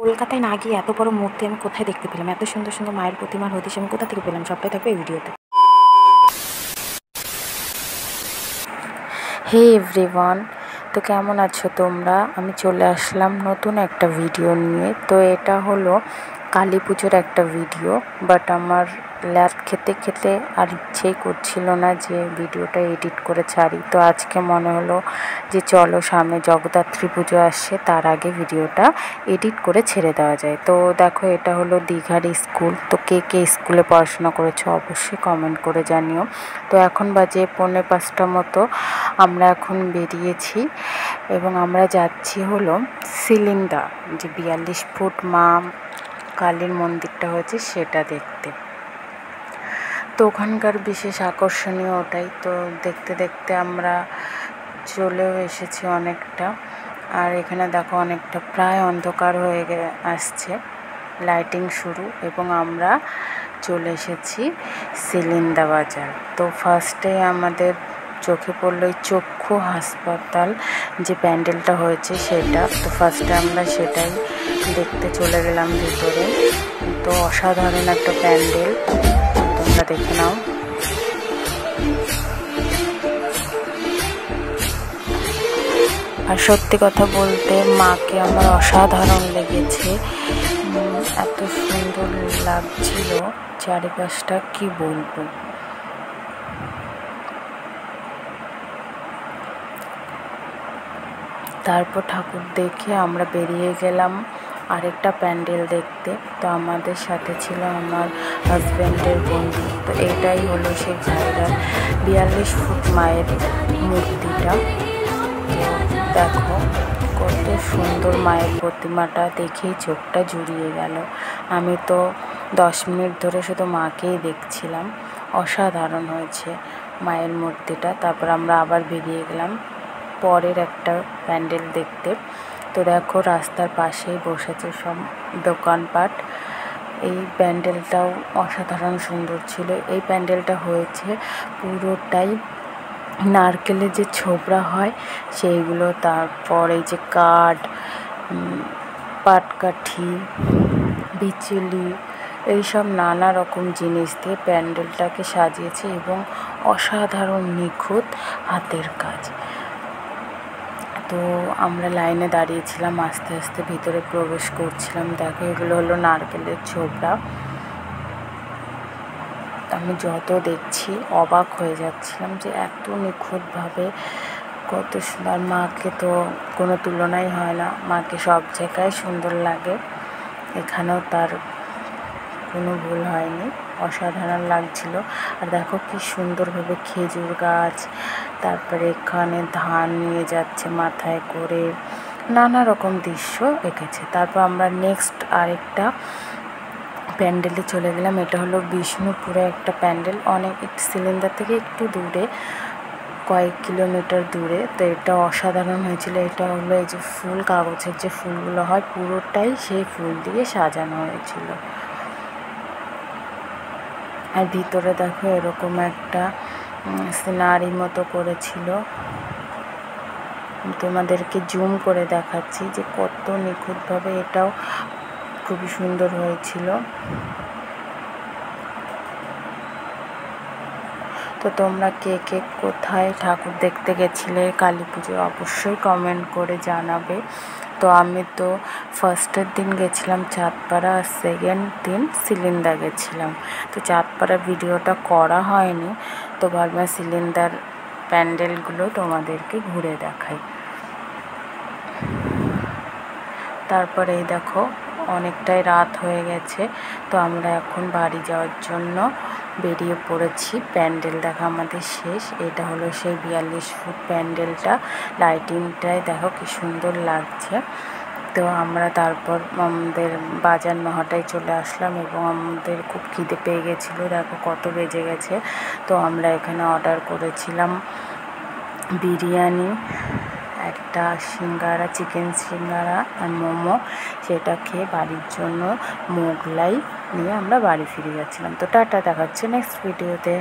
কলকাতায় না গিয়ে এত বড় মূর্তি আমি কোথায় দেখতে পেলাম, এত সুন্দর সুন্দর মায়ের প্রতিমার হদিশ আমি কোথা থেকে পেলাম, সবটাই থাকবে এই ভিডিওতে। হে এভরিওয়ান, তো কেমন আছো তোমরা? আমি চলে আসলাম নতুন একটা ভিডিও নিয়ে। তো এটা হলো কালী পুজোর একটা ভিডিও, বাট আমার ল্যাদ খেতে খেতে আর ইচ্ছেই করছিল না যে ভিডিওটা এডিট করে ছাড়ি। তো আজকে মনে হলো যে চলো, সামনে জগদ্ধাত্রী পুজো আসছে, তার আগে ভিডিওটা এডিট করে ছেড়ে দেওয়া যায়। তো দেখো, এটা হলো দীঘার স্কুল। তো কে কে স্কুলে পড়াশোনা করেছো অবশ্যই কমেন্ট করে জানিও। তো এখন বাজে 4:45 মতো, আমরা এখন বেরিয়েছি এবং আমরা যাচ্ছি হলো সিলিন্দা, যে 42 ফুট মা কালীর মন্দিরটা হয়েছে সেটা দেখতে। তো ওখানকার বিশেষ আকর্ষণীয় ওটাই। তো দেখতে দেখতে আমরা চলেও এসেছি অনেকটা। আর এখানে দেখো অনেকটা প্রায় অন্ধকার হয়ে আসছে, লাইটিং শুরু, এবং আমরা চলে এসেছি সিলিন্দা বাজার। তো ফার্স্টে আমাদের চোখে পড়লো ওই চক্ষু হাসপাতাল যে প্যান্ডেলটা হয়েছে সেটা। তো ফার্স্টে আমরা সেটাই দেখতে চলে গেলাম ভিতরে। তো অসাধারণ একটা প্যান্ডেল, তোমরা দেখে নাও। আর সত্যি কথা বলতে মাকে আমার অসাধারণ লেগেছে, এত সুন্দর লাগছিল চারিপাশটা, কি বলবো। তারপর ঠাকুর দেখে আমরা বেরিয়ে গেলাম আরেকটা প্যান্ডেল দেখতে। তো আমাদের সাথে ছিল আমার হাজব্যান্ডের বন্ধু। তো এটাই হলো সেই জায়গার 42 ফুট মায়ের মূর্তিটা। তো দেখো কত সুন্দর মায়ের প্রতিমাটা, দেখেই চোখটা জুড়িয়ে গেল। আমি তো 10 মিনিট ধরে শুধু মাকেই দেখছিলাম, অসাধারণ হয়েছে মায়ের মূর্তিটা। তারপর আমরা আবার বেরিয়ে গেলাম পরের একটা প্যান্ডেল দেখতে। তো দেখো রাস্তার পাশেই বসেছে সব দোকানপাট। এই প্যান্ডেলটাও অসাধারণ সুন্দর ছিল। এই প্যান্ডেলটা হয়েছে পুরোটাই নারকেলের যে ছোবড়া হয় সেইগুলো, তারপর এই যে কাঠ, পাটকাঠি, বিচুলি, এইসব নানা রকম জিনিস দিয়ে প্যান্ডেলটাকে সাজিয়েছে এবং অসাধারণ নিখুঁত হাতের কাজ। তো আমরা লাইনে দাঁড়িয়েছিলাম, আস্তে আস্তে ভিতরে প্রবেশ করছিলাম। দেখো এগুলো হলো নারকেলের ছোবড়া। আমি যত দেখছি অবাক হয়ে যাচ্ছিলাম যে এত নিখুঁতভাবে কত সুন্দর। মাকে তো কোনো তুলনাই হয় না, মাকে সব জায়গায় সুন্দর লাগে, এখানেও তার কোনো ভুল হয়নি, অসাধারণ লাগছিল। আর দেখো কি সুন্দরভাবে খেজুর গাছ, তারপরে এখানে ধান নিয়ে যাচ্ছে মাথায় করে, নানা রকম দৃশ্য এঁকেছে। তারপর আমরা নেক্সট আরেকটা প্যান্ডেলে চলে গেলাম। এটা হলো বিষ্ণুপুরে একটা প্যান্ডেল, অনেক সিলিন্ডার থেকে একটু দূরে, কয়েক কিলোমিটার দূরে। তো এটা অসাধারণ হয়েছিল। এটা হলো এই যে ফুল, কাগজের যে ফুলগুলো হয় পুরোটাই সেই ফুল দিয়ে সাজানো হয়েছিল। আর ভিতরে দেখো এরকম একটা সিনারি মতো করেছিল, তোমাদেরকে জুম করে দেখাচ্ছি যে কত নিখুঁতভাবে, এটাও খুবই সুন্দর হয়েছিল। তো তোমরা কে কে কোথায় ঠাকুর দেখতে গেছিলে কালী পুজো অবশ্যই কমেন্ট করে জানাবে। তো আমি তো ফার্স্টের দিন গেছিলাম চাঁদপাড়া, আর সেকেন্ড দিন সিলিন্দা গেছিলাম। তো চাঁদপাড়া ভিডিওটা করা হয়নি, তো ভাবলাম সিলিন্দার প্যান্ডেলগুলো তোমাদেরকে ঘুরে দেখাই। তারপরে এই দেখো অনেকটাই রাত হয়ে গেছে, তো আমরা এখন বাড়ি যাওয়ার জন্য বেরিয়ে পড়েছি। প্যান্ডেল দেখা আমাদের শেষ। এটা হলো সেই 42 ফুট প্যান্ডেলটা, লাইটিংটাই দেখো কি সুন্দর লাগছে। তো আমরা তারপর আমাদের বাজার নহাটায় চলে আসলাম এবং আমাদের খুব খিদে পেয়ে গেছিলো, দেখো কত বেজে গেছে। তো আমরা এখানে অর্ডার করেছিলাম বিরিয়ানি, একটা সিঙ্গারা, চিকেন সিঙ্গারা আর মোমো। সেটা খেয়ে বাড়ির জন্য মোগলাই নিয়ে আমরা বাড়ি ফিরে যাচ্ছিলাম। তো টাটা, দেখাচ্ছে নেক্সট ভিডিওতে।